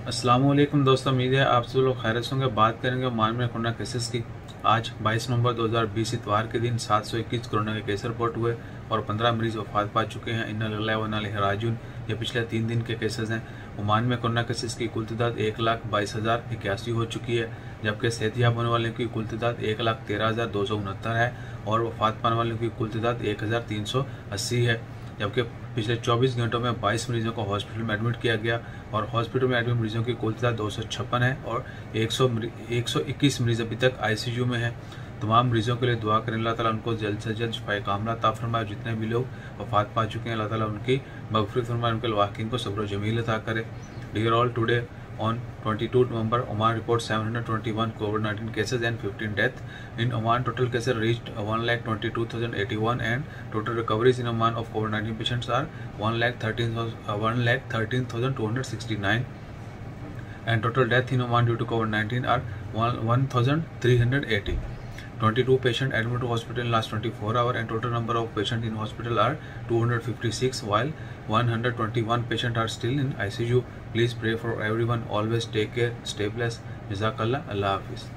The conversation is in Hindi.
अस्सलाम वालेकुम दोस्तों, उम्मीद है आप सब लोग खैरियत से होंगे। बात करेंगे ओमान में कोरोना केसेस की। आज 22 नवंबर 2020 इतवार के दिन 721 कोरोना के केस रिपोर्ट हुए और 15 मरीज वफात पा चुके हैं। इन्ना लिल्लाहि व इन्ना इलैहि राजिऊन। ये पिछले 3 दिन के केसेस हैं। ओमान में कोरोना केसेस की कुल तादाद 1,22,081 हो चुकी है, जबकि सेहतयाब होने वालों की कुल तादाद 1,13,269 है और वफात पाने वालों की कुल तादाद 1,380 है। जबकि पिछले 24 घंटों में 22 मरीजों को हॉस्पिटल में एडमिट किया गया और हॉस्पिटल में एडमिट मरीजों की कुल तादाद 256 है और 121 मरीज अभी तक आईसीयू में हैं। तमाम मरीजों के लिए दुआ करें, अल्लाह ताला उनको जल्द से जल्द शिफाए कामला अता फरमाए। जितने भी लोग वफात पा चुके हैं, अल्लाह ताला उनकी मगफिरत फरमाए, उनके लवाकिन को सब्र जमील अता करे। Dear all, today on 22 November, Oman reports 721 COVID-19 cases and 15 deaths. In Oman, total cases reached 1,22,081 and total recoveries in Oman of COVID-19 patients are 1,13,269 and total deaths in Oman due to COVID-19 are 1,380. 22 patients admitted to hospital in last 24 hours and total number of patients in hospital are 256 while 121 patients are still in ICU. Please pray for everyone. Always take care. Stay blessed. Jazakallah. Allah Hafiz.